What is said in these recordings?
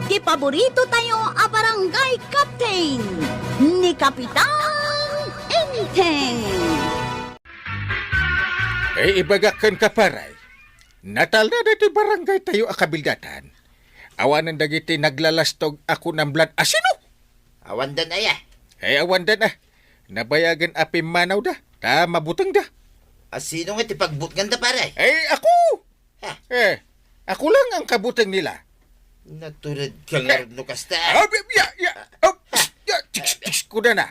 ti paborito tayo a barangay captain ni Kapitan Enteng. Ibagakan ka paray. Natal na dati barangay tayo akabildatan. Awanan dagiti naglalastog ako ng blood asino. Awandan aya. Awan da na. Nabayagan api manaw da. Ta mabutang da. Asino nga tipagbutgan da pare? Ako! Ha? Ako lang ang kabutang nila. Natulad ka nga no kasta. Kuda na.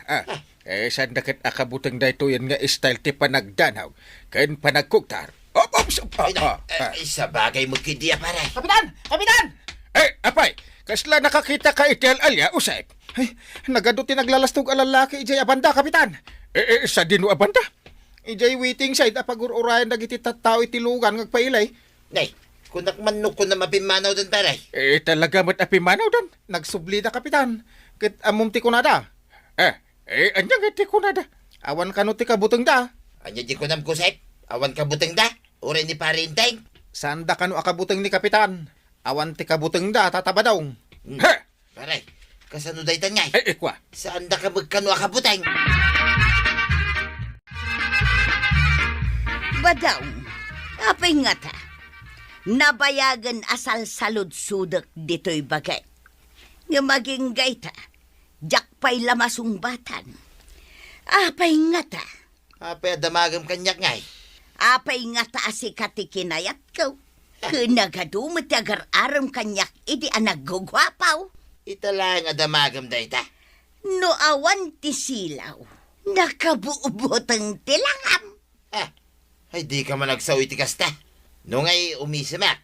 Saan dakat akabutang da ito yan nga style ti panagdanaw. Kan panagkuktar. Sa bagay mo kidiya pare. Kapitan! Kapitan! Apay, kasla nakakita ka iti alya, usay. Nagaduti naglalastog alalaki ijay abanda, Kapitan. Sa dino abanda? Ijay waiting side apag-ururayan dagiti tattao iti lugan ngagpailay. Nay, kung nakmanok ko na mapimanaw doon pare. Talaga mat apimanaw dan. Nagsubli da, Kapitan. Kit amum ti kunada. Anyang iti kunada. Awan kano ti kabuteng da. Anya di ko nam kusep. Awan ka buteng da. Ure ni pare Inteng. Sanda kano akabuteng ni Kapitan. Awan ti kabuteng da, tatabadaw. Pare, kasano daytan ngay? Kwa. Saan da ka magkano akabuteng? Badaw, apay nga ta. Nabayagan asal salud-sudak dito'y bagay. Nga maging gayta, jakpay lamasong batan. Apay nga ta. Apay adamagam kanyak ngay. Apay nga ta asi katikinayat ko. Kinagadumot agar-aram kanyak iti anagugwapaw. Italang adamagam dayta. No awan ti silaw, nakabuubotang tilangam. Ay di ka man nagsawi ti kasta. No ngay umisimak.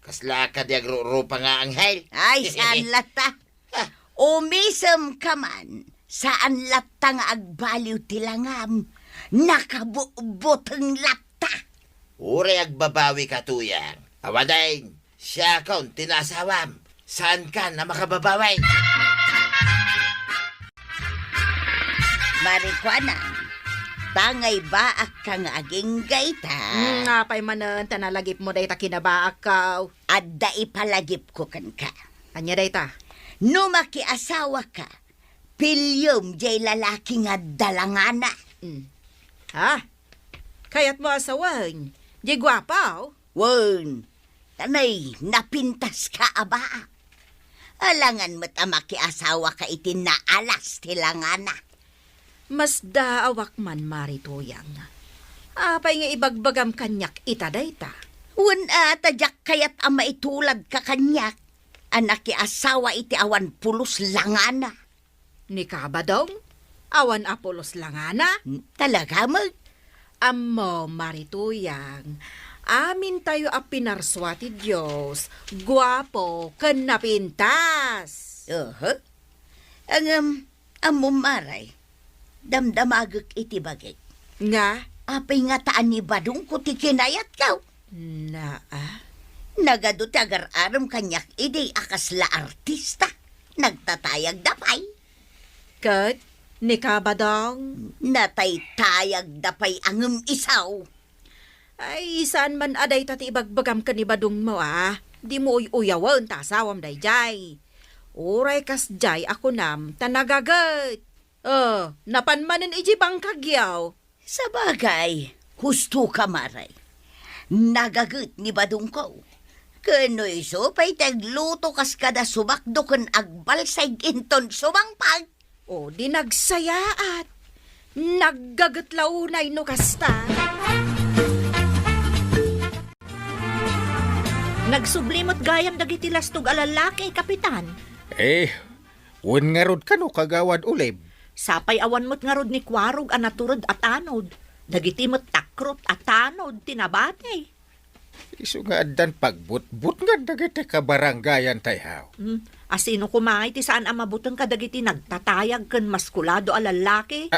Kasla ka di agro-ropa nga anghel. Ay, saan lata? Umisam ka man, saan lata nga agbaliw tilangam, nakabuubotang lata. Ure agbabawi ka tuyang. Awadain, siya kaun tinasawam. Saan ka na makababaway? Marikwanan, tangay baak ka nga aging gayta. Ngapay manan, tanalagip mo dayta kinabaak ka. At daipalagip ko kan ka. Anya dayta? No makiasawa ka, pilyom jay lalaki nga dalangana. Ha? Kaya't mo asawan. Di gwapaw? Wen, tanay, napintas ka aba. Alangan mo't makiasawa ka iti naalas tilangana. Mas daawak man marituyang. Apay nga ibagbagam kanyak ita dayta. Wen tadyak kayat ama itulad ka kanyak. Anak ki asawa iti awan pulos langana. Ni kabadong? Awan apolos langana? Talaga mo? Amo marituyang. Amin tayo a pinarswati Diyos. Guwapo ken napintas. Ang amumaray. Damdamagak iti bagay. Nga? Apay nga taan ni badong ko ti kinayat kaw. Nagadot agar-aram kanyak iti akasla artista. Nagtatayag dapay. Kat, ni kabadong? Nataytayag dapay angem isaw. Ay, saan man aday tati ibagbagam ka ni badong mo Di mo uyawan tasawam day jay. Uray kas jay ako nam tanagagat. Napanmanan iji bang kagyaw. Sa bagay, husto ka maray. Nagagat ni badong ko. Kano'y so pa'y tagluto kas kada sumakdo kan agbalsay ginton sumangpag. O di nagsayaat. Naggagatlaunay no kasta. Nagsublimot gayam dagiti lastog alalaki, Kapitan. Wen nga rod kano kagawad ulib. Sapay awan mo't nga rod ni Kwarog anaturod at anod. Dagiti mo't takrot at anod, tinabatay. Isu nga addan pagbut-but nga dagiti kabarangayan tayaw. Asino kumangay ti saan amabutang kadagiti nagtatayag ken maskulado a lalaki?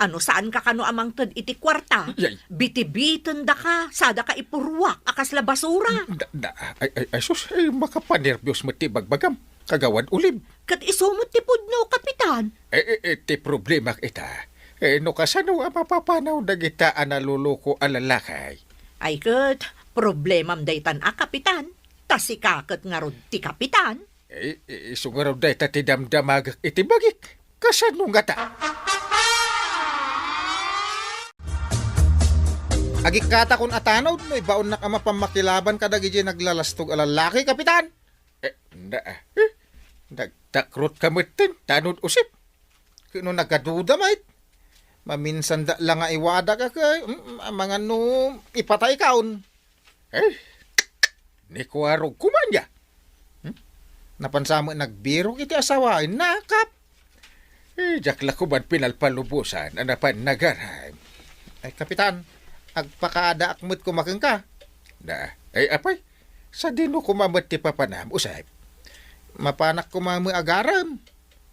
Ano saan ka kano amang ted iti kwarta? Biti-biten da ka, sada ka ipurwak akas la basura. Sus, makapanervyos mo ti bagbagam. Kagawad ulib. Kat isumot ti pudno, Kapitan. Ti problema kita. No kasano mapapanaw dagita analuluko alalakay. Ay kat, problemam daytan Kapitan. Tasikakat nga rod ti Kapitan. Isungaraw day tati damdamag iti bagik. Kasano nga ta? Agikata kun atanod, no ibaon na kama pamakilaban kadag iti naglalastog alalaki, kapitan. Nagtakrot kamitin, tanod usip. Kino nagaduda, mait. Maminsan da lang nga iwada ka kay, mga no, ipatay kaon. Ni kuwarog kumanya. Napansamo nagbiro iti asawain, nakap. Jakla ko man pinalpalubusan, anapan nagaray. Ay, kapitan, agpakaada akmut kumakeng ka. Apay, sa dino kumamot ti papanam, usay. Mapanak kumamo agaram.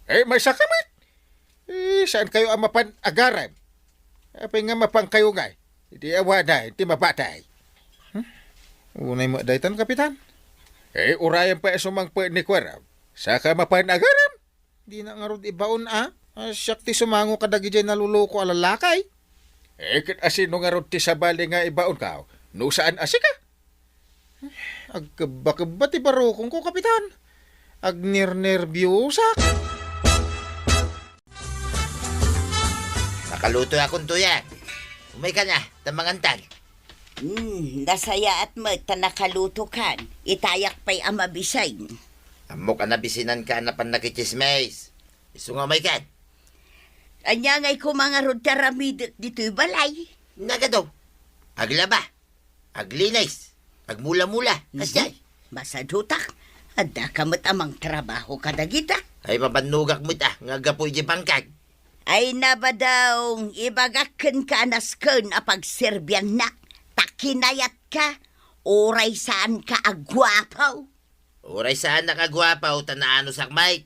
May sakamit. Saan kayo ang mapan agaram? Apay nga mapang kayo ngay. Hindi awaday, hindi mabatay. Unay mo daytan, kapitan. Urayan pa sumang pa ni Kwaraw. Saka mapan agaram. Di na nga rod ibaon siyak ti sumango kadagi dyan naluloko alalakay. Kit asino nga rod ti sabali nga ibaon ka. No saan asika? Agkaba ti barokong ko, kapitan. Agnir-nervyosak. Nakaluto akong tuyang. Umay ka na, tamangantan. Nasaya at nakaluto kan. Itayak pa'y amabisay. Amok anabisinan ka na pan nakichismes. Iso nga may kan. Anya ngay ko mga rod taramid dito'y balay. Naga daw. Aglaba. Aglinays. Agmula-mula. Kasjay. Masadutak. Ada kamot amang trabaho kadagita. Ay mabanugak mo ta. Nga gapoy di bangkag. Ay naba daw, ibagaken ka anasken apag Serbian nak. Takinayat ka. Oray saan ka agwapaw. Oray saan nakagwapaw tanaano sakmay.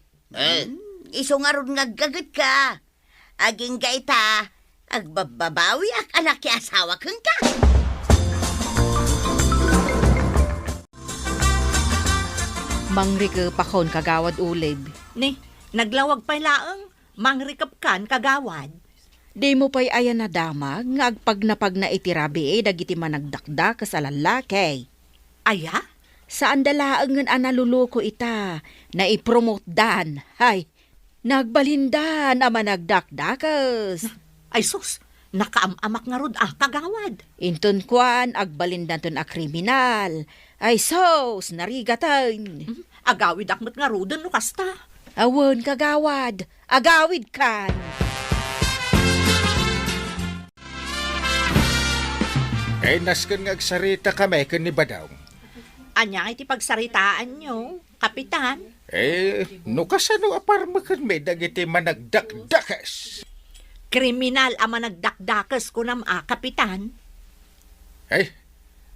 Iso nga ron nga gagat ka. Aging gaita, agbababawi ak anak ki asawa kang ka. Mangrike pakon kagawad ulib. Ni, naglawag pa laang, mangrikap kan kagawad. Di mo pa'y ayan na damag, nga agpag na itirabi dagiti managdakda kas alalaki. Aya? Saan dalaangan analuluko ita, na i-promote dan, hay, nagbalindan ama nagdakdakas. Ay sus, nakaamamak nga rod kagawad. Inton kwan, agbalindan ton a kriminal. Ay sos, narigatan. Agawid akmat nga rodon no kasta. Awon kagawad, agawid kan. Nasken nga agsarita kami kan ni Badaw. Anya iti pagsaritaan nyo, kapitan. No kasano aparmakan may dagiti managdakdakas. Kriminal ang managdakdakas ko kapitan.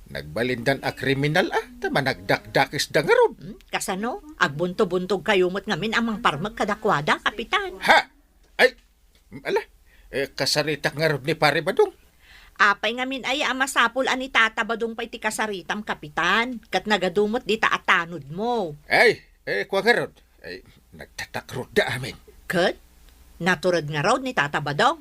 Nagbalindan a kriminal ta managdakdakas da nga ron. Kasano, agbunto-buntog kayo mo't ngamin amang parmag kadakwada, kapitan. Ha? Ay, ala, kasaritak nga ron ni Pare Badong. Apay ngamin ay amasapol ani tatabadong pa iti kasaritam, kapitan. Kat nagadumot di taatanod mo. Kwa nga ron. Nagtatakrot da amin. Kat? Naturod nga raw ni tatabadong.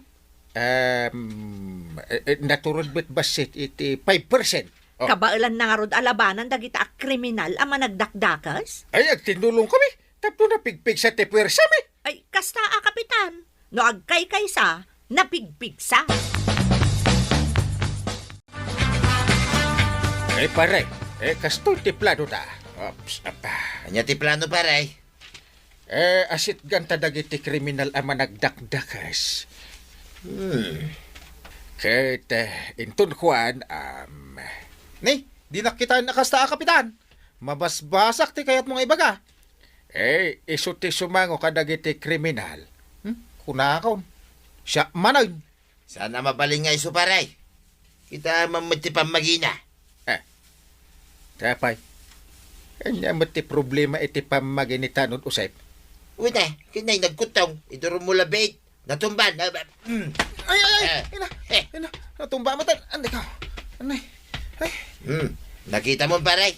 Naturod ba't basit iti 5%? Kabailan na nga rod alabanan dagita a kriminal ang managdakdakas? Agtinulong kami. Tapno na pigpig sa tipwersa mi. Ay, kasta kapitan. No agkay kaysa, napigpigsa. Pare, kastoy tiplado ta. Ops, Anya ti plano paray. Asit ganta dagiti kriminal ang managdakdakas. Kahit inton kuan, Ni, di nakita nakasta kapitan. Mabasbasak ti kayat mga ibaga. Iso ti sumango kadagiti kriminal. Kunakaon. Siya manay. Sana mabaling nga iso paray. Kita mamuti pamagina. Tapay. Kanya mati problema iti pamaginitanod usay. Uy na, kinay nagkutong. Iduro mo labait. Natumban. Ina, natumba matan. Anday ka. Anday. Nakita mo paray.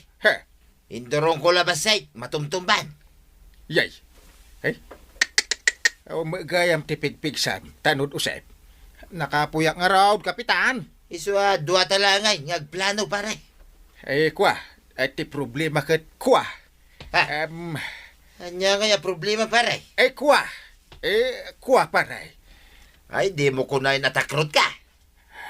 Indurong ko labasay. Matumtumban. Yay. Magayam ti pigpigsam. Tanod usay. Nakapuyak nga raw, kapitan. Iso duwa talangay. Ngagplano paray. Kwa. Iti problema kat kwa. Anya kaya problema paray? Kuha paray. Ay, di mo kunay natakrot ka.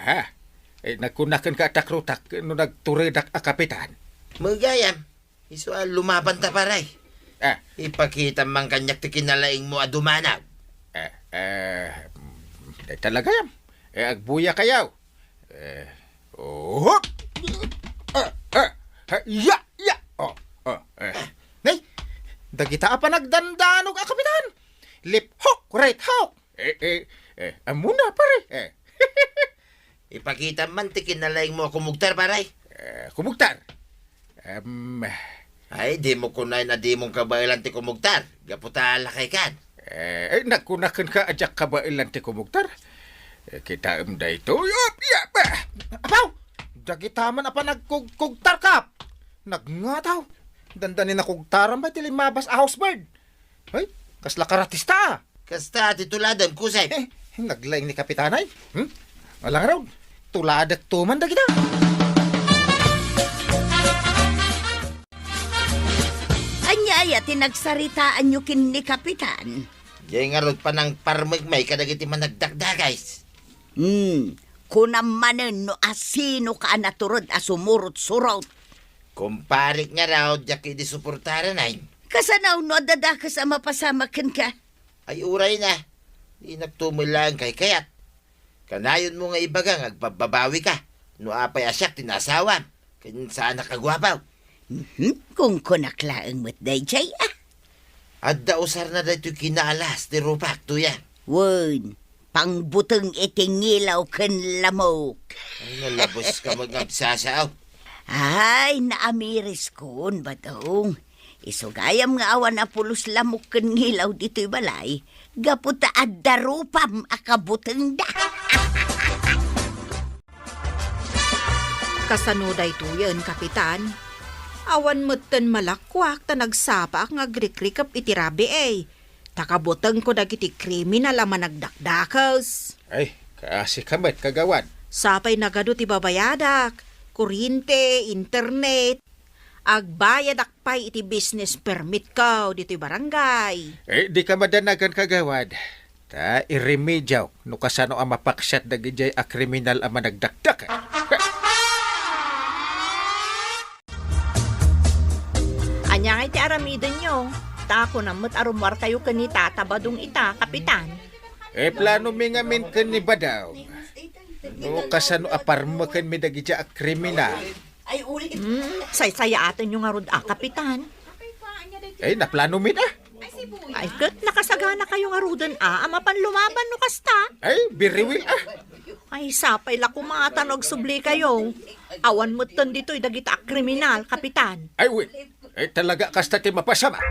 Ha? Nagkunakan ka atakrutak no nagturidak a kapitan. Magayam, iso lumaban ta paray. Ah, Ipakita man kanyak ti kinalaing mo adumanaw. talaga yan. Agbuya kayaw. Oh! Ya! Nay, dagita pa nagdandanog a kapitan. Lip hook, right hook. Amuna pare. Ipakita man ti kinalaing mo kumugtar paray. Kumugtar. Ay, di mo kunay na di mong kabailan ti kumugtar. Gaputa lakay kan. Nagkunakan ka ajak kabailan ti kumugtar. Kita da ito. Apaw! Dagita man apa nagkugtar kap. Nagngataw. Dandanin na kugtaran ba ti limabas a housebird. Ay, kasla karatista. Kasta tituladan kusay. Naglaing ni kapitanay. Walang raw. Tuladak tuman dagita. Anyaya tinagsaritaan nyo kin ni Kapitan. Diyan nga pa ng parmagmay kadagiti man nagdakdakay. Kunamanen no asino ka naturod asumurot-surot. Kumparik nga raw, diyak di suportaran ay. Kasanaw no dadakas ang mapasamakin ka. Ay uray na. Di nagtumulang kay kayat. Kanayon mo nga ibagang agbabawi ka. No apay asyak tinasawam. Kanyan saan nakagwabaw. Kung kunaklaang mo't dayjay At dausar na dito kinaalas di rupak tuya. Wun, pangbutang itingilaw kan lamok. Ay nalabos ka magabsasaw. Ay, naamiris kon ba daw? Isugayam nga awan na pulos lamok kan ngilaw dito'y balay. Gaputa at darupam akabutang da. Kasanuday tuyan, Kapitan. Awan mo't malakwak ta nagsapak nga agrikrikap itirabi Takabutang ko dagiti kriminal ang nagdakdakas. Ay, kasi kamat kagawad. Sapay nagado ti babayadak, kuryente, internet. Agbayad akpay iti business permit ko dito'y barangay. Di ka madanagan kagawad. Ta, iremedyaw. No kasano ang mapaksat dagijay a kriminal ang managdakdak. Anya nga iti aramidon nyo. Tako na mo't arumwar tayo kanita tabadong ita, Kapitan. Plano mi nga min kan ni Badaw. No kasano aparmakan mi dagijay a kriminal. Say-saya atin yung arod Kapitan. Naplano mi na. Ay, kat nakasagana kayong arudan ama pan lumaban no kasta. Biriwil Ay, sapay la kumatanog subli kayo. Awan mo't ton dito'y dagita kriminal, Kapitan. Will. Talaga kasta ti mapasama.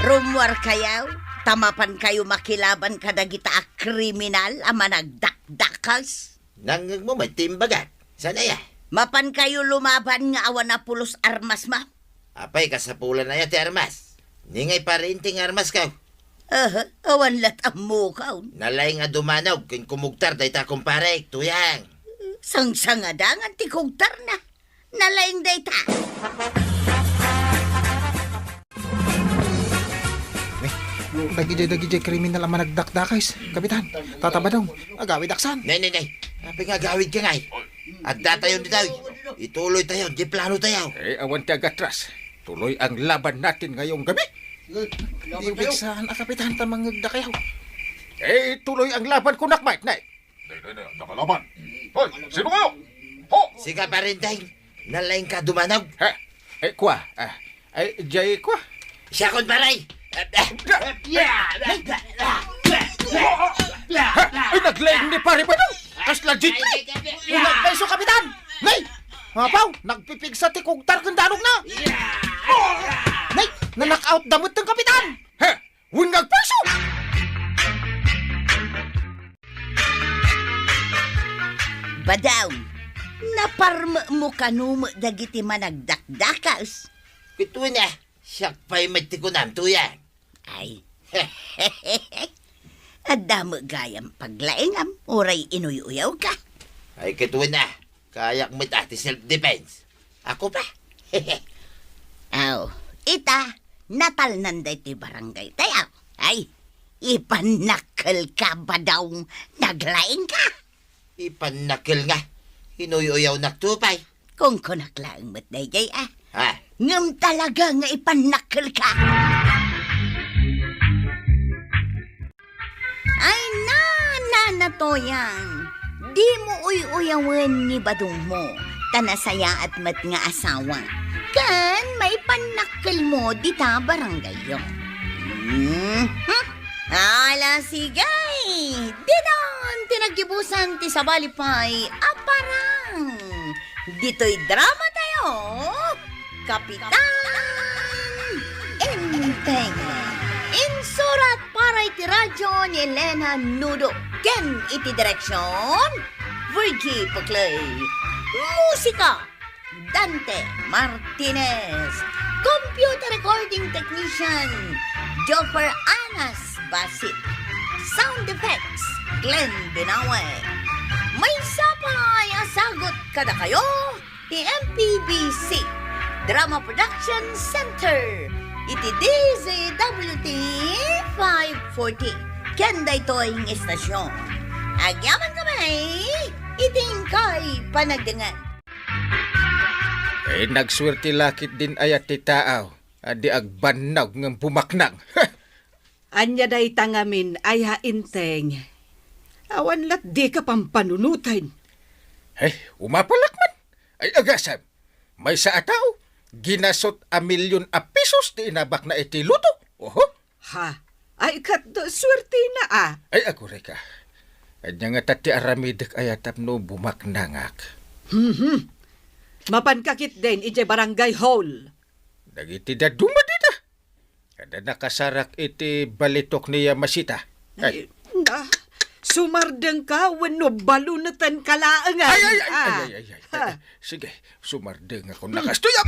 Rumwar kayaw, tamapan kayo makilaban kadagita a kriminal ang managdakdakas. Nangag mo may timbagat. Sana ya? Mapan kayo lumaban nga awan na pulos armas ma. Apay kasapulan na ya ti armas. Ningay pa rin ting armas ka. Awan lat ang mukaw. Nalay nga dumanaw kin kumugtar day ta kumpare tuyang. Sangsangadangan ti kugtar na. Nalaing dayta. Dagijay kriminal ang managdakdakais. Kapitan, tataba daw. Agawid aksan. Nay. Apay nga gawid ka ngay. At datayon di tayo. Ituloy tayo. Di plano tayo. Awan ti agatras. Tuloy ang laban natin ngayong gabi. Ibig saan Kapitan tamangagda kayo. Tuloy ang laban ko nakmait, nay. Nakalaban. Hoy, sino kayo? Ho! Sika pa rin tayo. Nalay ka dumanaw. Kwa. Jay kwa. Siya kon paray. Naglaing ni pare ba daw? Kas legit. Ulang peso, Kapitan. Nay, mapaw, nagpipig sa tikugtar kang danog na. Nay, nanak-out damot ng Kapitan. Wingag peso. Badaw, naparma mo kanumo dagiti managdakdakas. Pituin na. Siya pa'y may tikunam tuyang. Ay, adamo gayam paglaingam, oray inuyuyaw ka. Ay kituin na. Kayak may ati self-defense. Ako pa. Aw, ita, natal nanday ti barangay tayo. Ay, ipanakal ka ba daw naglaing ka? Ipanakil nga. Hinuyoyaw naktupay. Kung kunaklaing mo't dayjay Ha? ngam talaga nga ipanakal ka. Ay na to yan. Di mo uyawan ni badong mo, tanasaya at mat nga asawa. Kan may panakal mo dita barangay yo. Ala sigay, dinon tinagibusan ti sabalipay aparang. Dito'y drama tayo, Kapitan Enteng. Insurat para iti radyo ni Elena Nudo. Ken iti direksyon, Virgie Paclay. Musika, Dante Martinez. Computer recording technician, Joffer Anas Basit. Sound effects, Glenn Binawe. May sapay asagot kada kayo, ti MPBC Drama Production Center. Iti DZWT 540. Kenda ito'y istasyon. Agyaman kami, iting kay panagdangan. Nagswerte lakit din ayat ti taaw. Adi agbanag ng bumaknang. Anya day tangamin ay hainteng. Awan lat di ka pampanunutan. Umapalak man. Ay agasam. May sa ataw. Ginasot a milyon a pesos ti inabak na iti luto. Oho. Ha? Ay kat swerte na Ay agure ka. Anya nga tati aramidek ayatap no bumaknangak. Mapankakit din iti barangay hall. Dagiti daduma dita. Kada nakasarak iti balitok niya masita. Ay. Sumardeng ka wenno balunatan kalaangan. Ay. Sige, sumardeng ako nakastuyap.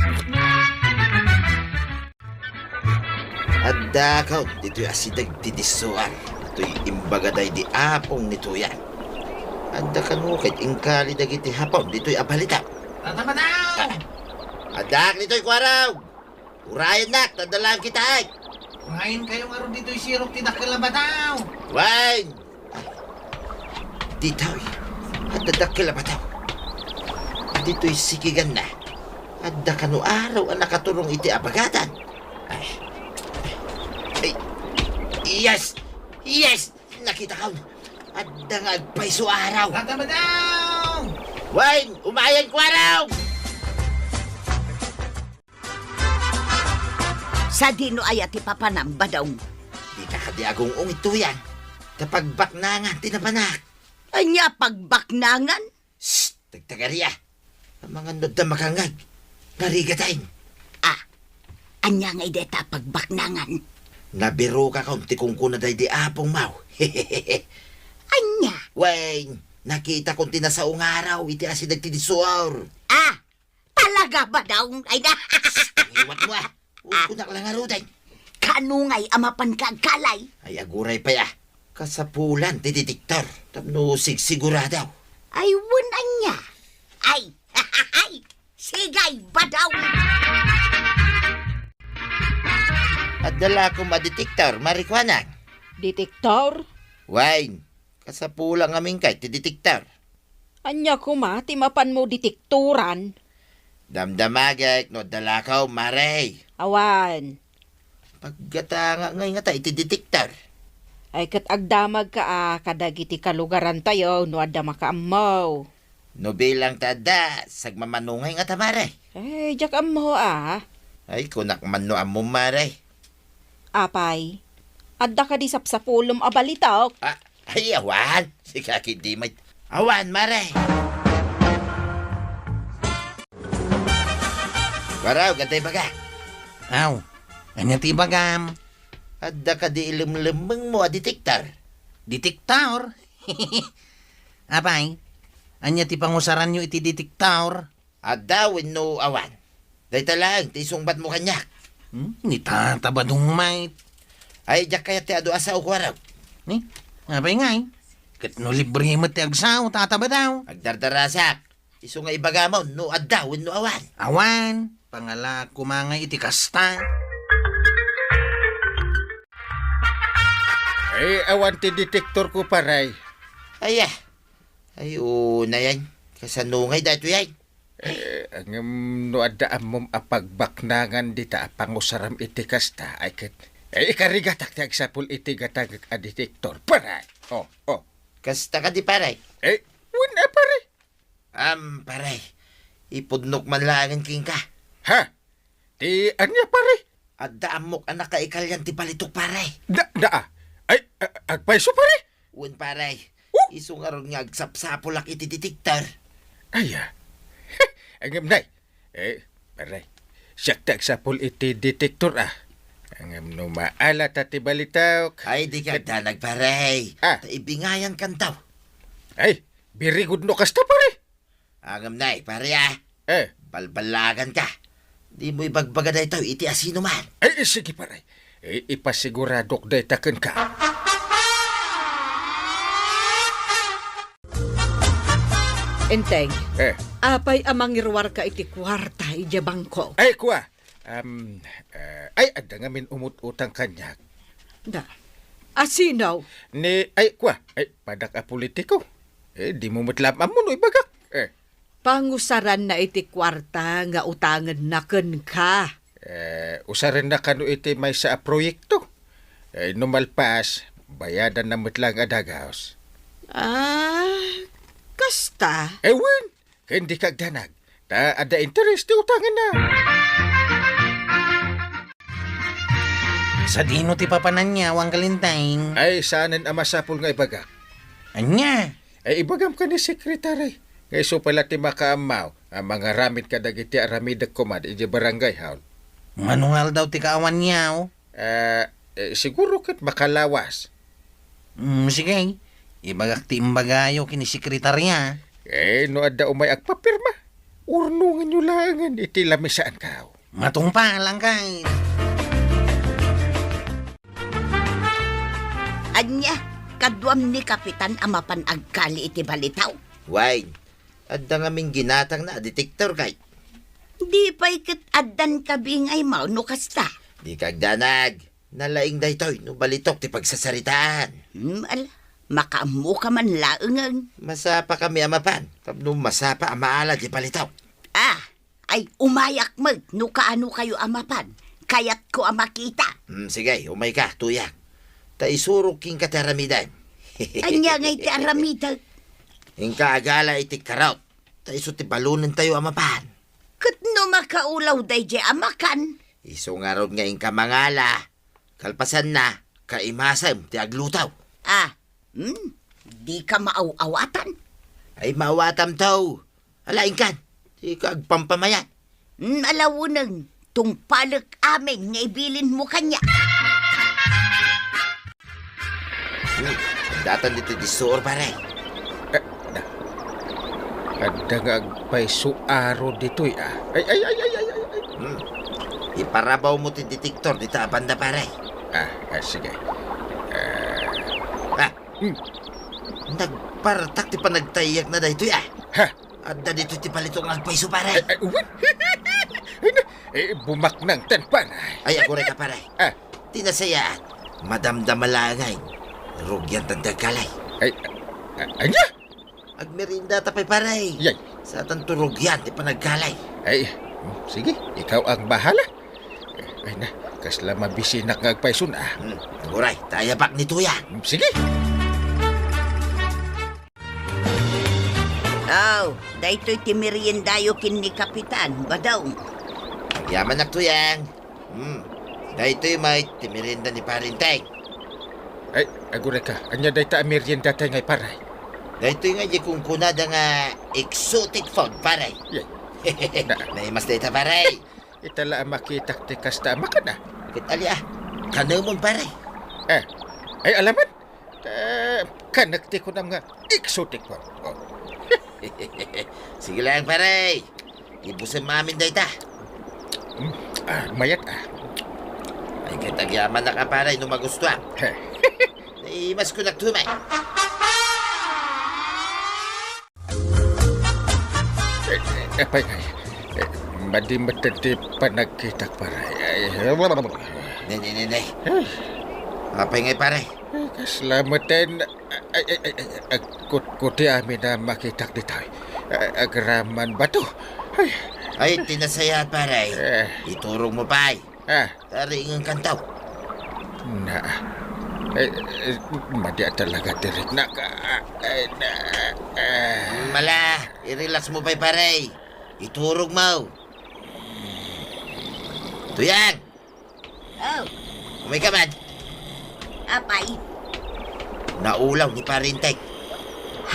Adda ka, dito'y asidag didisuan. Ito'y imbagaday di apong nituyan. Adda ka no, kahit ingkali dagiti hapon, dito'y abalita. Tatama daw! Adak nito'y kwaraw. Urayan nak, tadalang kita ay. Ngayon kayo nga ron dito'y sirok tinakala ba daw? Wine! Dito'y, adadak kila ba daw? Dito'y sikigan na. Adda ka no araw ang nakaturong iti abagatan. Ay, yes! Yes! Nakita ka. Adda nga agpaiso araw. Tatama daw! Wine! Umayan kwaraw! Sa dino ay ati papanamba daw. Di ka kadiagong ungituyan. Kapag baknangan, tinapanak. Anya pagbaknangan? Shh! Tagtagariya. Ang mga nod na makangag. Narigatayin. Anya nga ideta pagbaknangan. Nabiro ka kaunti kung kunaday di apong mau. Anya? Wayne, nakita kong tinasaong araw. Iti asi nagtidisuar. Talaga ba daw? Ay na. Iwat mo Kunak lang aruday. Kanungay amapan kagkalay. Ay aguray pa ya. Kasapulan, tiditiktor. Tapno siguradaw. Ay wunan niya. Ay, sigay ba daw? At dala ko maditiktor, marikwanang. Detektor? Wayne, kasapulang aming kay tiditiktor. Anya ko ma, timapan mo detektoran. Damdamagay, no dalakaw, maray. Awan. Paggatanga ngay nga tayo, itidetektar. Ay kat agdamag ka kadagiti kalugaran tayo, no adda makaamaw. No bilang tada, sagmamanungay nga tamaray. Ay, jak amaw Ay, kunak man no among maray. Apay, adda ka di sapsapulom abalitok. Ay, awan. Si Kaki di may... Awan, maray. Waraw, gantay baga. Aw, anya ti bagam? Adda ka di ilimlimeng mo a detektar. Detektor? Apay, anya ti pangusaran nyo iti detektor? Adda no awan. Dahil lang, ti sungbat mo kanyak. Ni tatabadong may. Ay, jak kaya ti ado asaw ko waraw. Ni, apay ngay. Kat no libre mo ti agsaw, tataba daw. Agdardarasak. Iso nga ibagamon, no adda no awan. Awan, Pangala kumangay iti kasta. Ay, awan ti detektor ko paray. Ay, na yan. Kasanungay dahito yan. Ang no adaan mong apagbaknangan dita pangusaram iti kasta ay ket. Ay, ikarigatak ti agsapul iti gatag a detektor paray. Oh. Kasta ka di paray. Wala paray. Paray. Ipudnok man langan king ka. Ha? Ti anya paray? At daamok anak ka ikalyan ti palitok paray. Ay, agpaiso pare? Un paray. Isong aron nga agsapsapolak iti detektor. Aya. Angam nay. Paray. Siyak tagsapul iti detektor Angam no maalat at ibalitaw. Ay, di ka danag paray. Taibingayan kantaw. Ay, very good no kasta pare. Angam nay, pare balbalagan ka. Di mo ibagbaga na ito, iti asino man. Ay, sige pare. Ipasiguradok day taken ka. Enteng, apay amang irwar ka iti kwarta ija bangko. Ay, kuha. Ay, ada ngamin umut-utang kanyak. Da, asinaw? Ay, kuha. Ay, padak a politiko. Di mo matlamam mo no ibagak. Pangusaran na iti kwarta nga utangan na ken ka. Usaran na kano iti may sa proyekto. Numalpas, bayadan na matlang adagaos. Kasta? Ewan, hindi kagdanag. Ta ada interest ti utangan na. Sa dino ti papanan niya, wang kalintang. Ay, saanan amasapul nga ibagak. Anya? Ay, ibagam ka ni sekretary. Ngay so pala ti makaamaw, ang mga ramid ka dagiti aramidag kumad, iji barangay haul. Manuhal daw ti kaawan niya, siguro kat makalawas. Sige, ibagak ti imbagayo kini sekretarya. No adda umay agpapirma. Urnungan nyo langan, iti lamisaan ka. Matungpa lang kay. Anya, kadwam ni Kapitan amapan agkali iti balitaw. Wine, adda ngaming ginatang na detektor kay. Di pa'y kat addan kabingay mao no kasta. Di kagdanag. Nalaing daytoy no balitok ti pagsasaritaan. Makaamu ka man laengang. Masapa kami amapan. Tapno masapa amaala di palitaw. Ay umayak mag no kaano kayo amapan. Kayat ko amakita. Sige, umay ka, tuyak. Ta isurok king kataramidan. Anya ngay ti aramidag. Ingka agala iti karaot. Ta iso ti balunan tayo amapan. Kat no makaulaw day di amakan. Iso nga rod nga ingka mangala. Kalpasan na, kaimasam ti aglutaw. Di ka maaw-awatan. Ay maawatam taw. Alain kan, di ka agpampamayan. Alawunang, tungpalag amin nga ibilin mo kanya. Datan dito di suor pare. Adda nga agpay suaro dito'y Ay. Iparabaw mo ti detektor dito abanda pare. Sige. Nagpartak ti panagtayak na dito Adda dito ti palitong agpaiso pare. Bumak ng tanpan. Ay, agore ka pare. Tinasayaan. Madamdamalangay. Rugyan tandagkalay. Anya? Agmerinda tapay pare. Yay. Sa tanturugyan ti panagkalay. Sige, ikaw ang bahala. Ay na, kasla mabisinak nga agpaisun Aguray, tayapak nito yan. Sige. Daytoy ti meriendayo kin ni Kapitan, badaw. Yaman nagtuyang. Daytoy may timirinda ni Parinteng. Ay, agure ka. Anya day ta merienda tayo ngay paray. Daytoy nga di kung kunada nga exotic food paray. Yay. Naimas dayta paray. Itala makitak ti kasta makana. Kitali kanamon paray. Ay alaman. Kanagti ko na nga exotic food. Sige lang paray. Ibusin mamin dayta. Mayat Ay kitagyaman na ka paray no magustuhan. Naimas ko nagtumay. Apay ngay. Madi-matati panagkitak paray. Nay. Apay ngay pare. Kaslamatan. Kuti amin na makitak dito. Agraman ba to? Ay, tinasaya pare. Iturong mo pa ay. Taringan kantaw. Na. Madya talaga tirik na ka. Mala, i-relax mo pa pare. Iturog mo. Tuyang, Oh, umay ka man. apay. Naulaw ni Parinteng.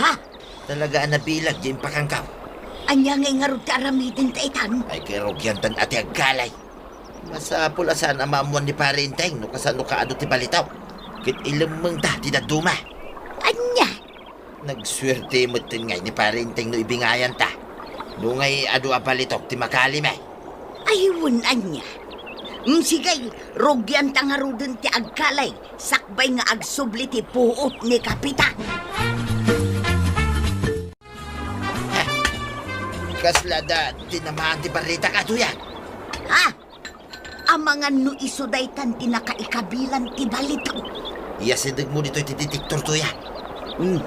Ha? Talaga nabilag din pakangkaw. Anya ngay nga rod aramidin taitan. Ay kay Rogyan tan ati agkalay. Masapul asan amamuan ni Parinteng no kasano ka ti balitaw. Kit ilamang ta ti daduma. Anya? Nagswerte mo tin ngay ni Parinteng no ibingayan ta. No ngay adu apalitok ti makalimay. Ayun, anya. Sigay, rogyan tangarudin ti agkalay. Sakbay nga agsubli ti puot ni Kapitan. Kaslada tinamaan ti barita ka tuya. Ha? Amangan no isudaytan ti nakaikabilan ti balitaw. Iyasindag mo dito ti detektor tuya.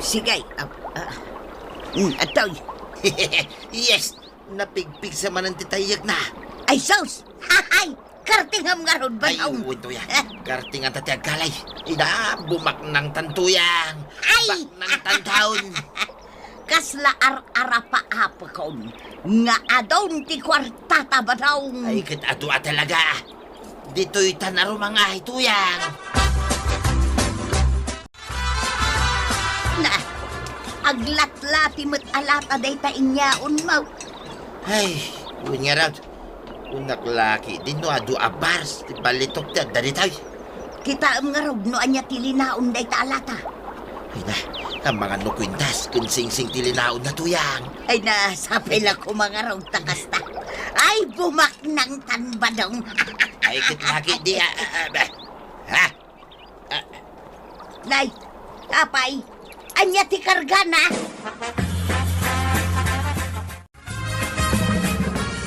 Sigay. Atoy. Yes, napigpig sa manan ti tayag na. Ay, sos! Hahay! Kartingam nga rod ba Ay, naong? uwin tuya. Karting ang tati agkalay. Ida, bumak ng tantuyang. Ay! Bak ng tantaon. Kasla ar-ara pa apakon. Nga adon ti kwartata ba daong? Ay, kat atua talaga. Dito'y tanaro mga ituyang. Na, aglatlati mo't alata day ta inyaon mo. Ay, uwin nga raw. Unak laki, din no adu abars. Di balitok ti agdanitoy. Kita ang nga rog no anya tilinaon day ta alata. Ay na, ang mga nukwintas kung sing-sing tilinaon na tuyang. Ay na, sapay lang ko mga rog takasta. Ay, bumak ng tanbadong. Ay, kit laki di ha? Nay, apay, anya ti karga na.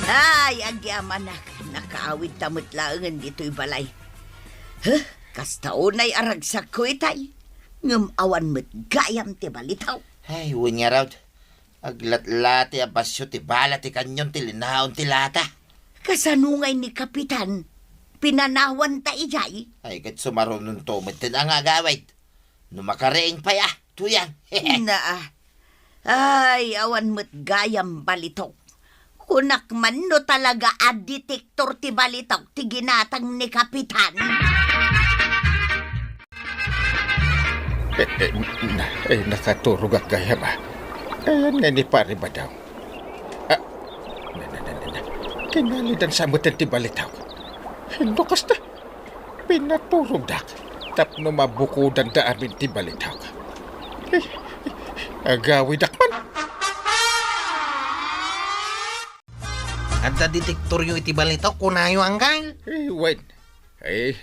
Ay, agyaman na. Nakaawid tamot laangan dito'y balay. Huh? Kastaunay aragsak ko itay. Ngam awan mo't gayam ti balitaw. Ay, uwin nga raw. Aglatlati abasyo ti bala ti kanyon tilinaon ti lata. Kasanungay ni Kapitan, pinanawan ta ijay. Ay, kat sumarunong tumit ang agawid. Numakareing pa ya, tuyang. Na, ay, awan mo't gayam balitaw. Kunak man no talaga a detektor ti balitaw ti ginatang ni Kapitan. Nakaturog at gaya ba? Ayan nga ni pare ba daw? Kinalidan sa mutan ti balitaw. Hindo kasta. Pinaturog dak. Tapno mabukudan da amin ti balitaw. Agawi dakman. At detektor yung iti balitaw, kunayo anggal. Wen.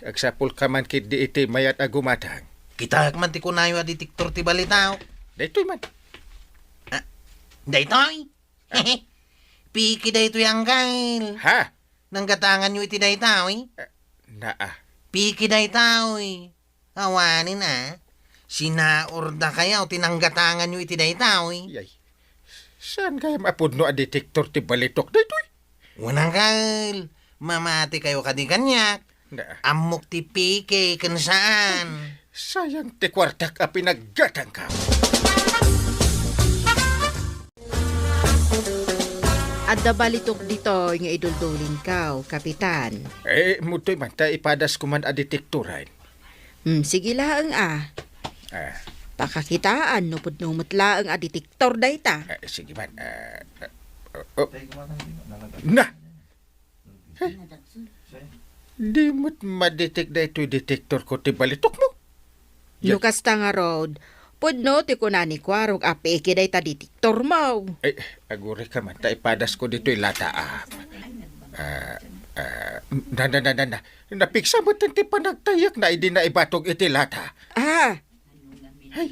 Agsapol ka man kid di iti mayat agumatang. Kita man ti kunayo a detektor ti balitaw. Daytoy man. Daytoy. Piki daytoy anggal. Ha? Nanggatangan nyo iti daytoy. Naa. Piki daytoy. Awanin na. Sinaorda kaya o tinanggatangan nyo iti daytoy. Yay. Saan kaya mapudno a detektor ti balitok daytoy? Wananggal. Mamati kayo kadi kanyak. Naa. Amok ti piki kan saan. Sayang ti kwartak a pinaggatang ka. Adda balitok dito nga iduldulin kaw, Kapitan. Mutoy man, ta ipadas ko man a detektoran. Sige laang Pakakitaan, nupod no matlaang a detektor dayta. Sige man. Na! Di mo't madetect da ito'y detektor ko ti balitok mo. Lukas ta nga road, pudno ti kunani kwarog apeke dayta detektor mo. Aguri ka man, ta ipadas ko dito'y lata. Napiksa mo ti panagtayak na hindi na ibatog iti lata.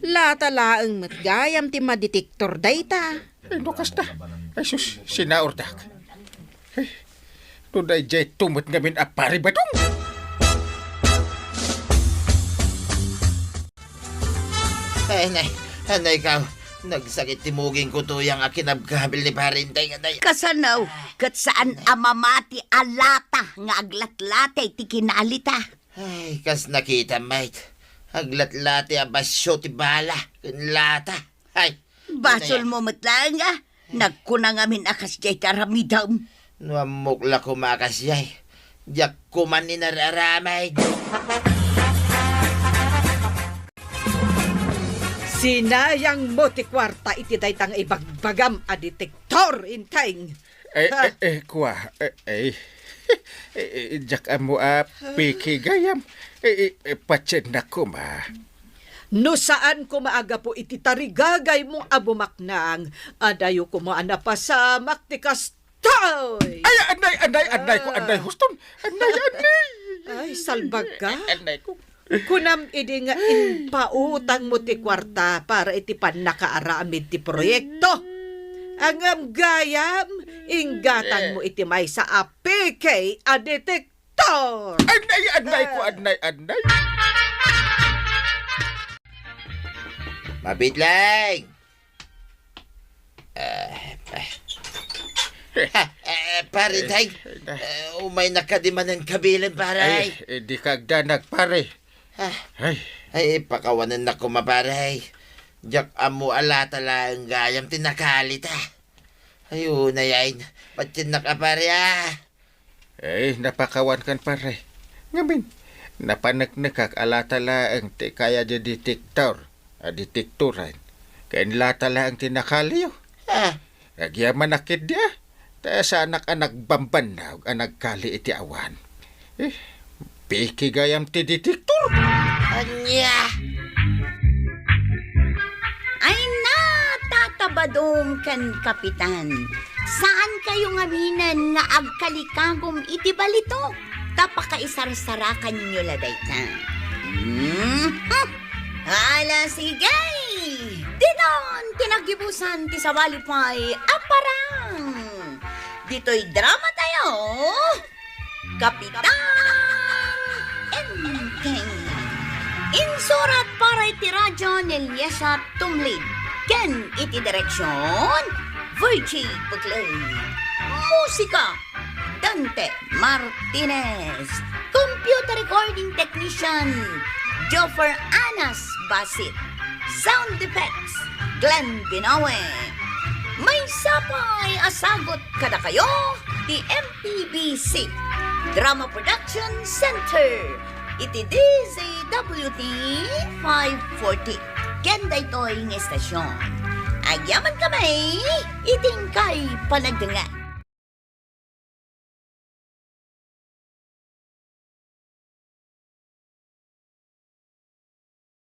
Lata laang matgayam ti madetektor dayta. No kasta. Ay sus, sinaordak. Tunay jay tumot ngamin apari badong. Anay ka, nagsakit timugin ko to yung akinabgabil ni Parintay. Anay. Kasanaw, kat saan amamati alata nga aglatlate ti kinalita. Ay, kas nakita, mate. Aglat-lati abasyo ti bala. Kanlata. Ay. Basol mo matlang nga. Nagkuna ngamin akas jay karamidam. Nuamukla kumakas yay. Diyak kuman ni nararamay. Sinayang mo ti kwarta iti daytang ibagbagam a detektor inteng. Kuwa, jak amo piki gayam, patsin na kuma. No saan ko maaga po iti tarigagay mong abumaknang, adayo ko mo anapasamak ti kastoy. Ay, anay ko, anay, huston, anay. Ay, salbag ka. Anay ko. Kunam idi nga inpautang mo ti kwarta para iti panakaaramid ti proyekto. Ang gayam, inggatang mo iti may sa APK a detektor. Anay ko, anay. Mabitlang! Parintay, umay nakadimanan kabilan, paray. Di kagdanag, pare. Ay, pakawanan na ko, maparay. Diyak amo alata lang gayam tinakalita. Ayun na yan, patsin na ka, pare, Napakawan kan, pare. Ngamin, napanagnakak alata lang ti kaya di detektor, detektoran. Kain lata lang tinakaliyo. Agyaman nakit dia. Ta sa anak-anak bambanaw anak kali iti awan. Piki gayam ti detektor. Anya! Ay na, tatabadong kan kapitan. Saan kayo ngaminan nga agkalikagom iti balito? Tapakaisar-sarakan nyo laday ta. Ala sige! Dinon, tinagibusan ti sawalipay aparang. Dito'y drama tayo. Kapitan Enteng. Insurat para iti radyo ni Liesa Tumlid. Ken iti direksyon, Virgie Bugley. Musika, Dante Martinez. Computer recording technician, Joffer Anas Basit. Sound effects, Glenn Binawe. May sapay asagot kada kayo, di MPBC Drama Production Center. Iti DZWT 540. Kenda ito'y ng estasyon. Agyaman kami, iting kay panagdangan.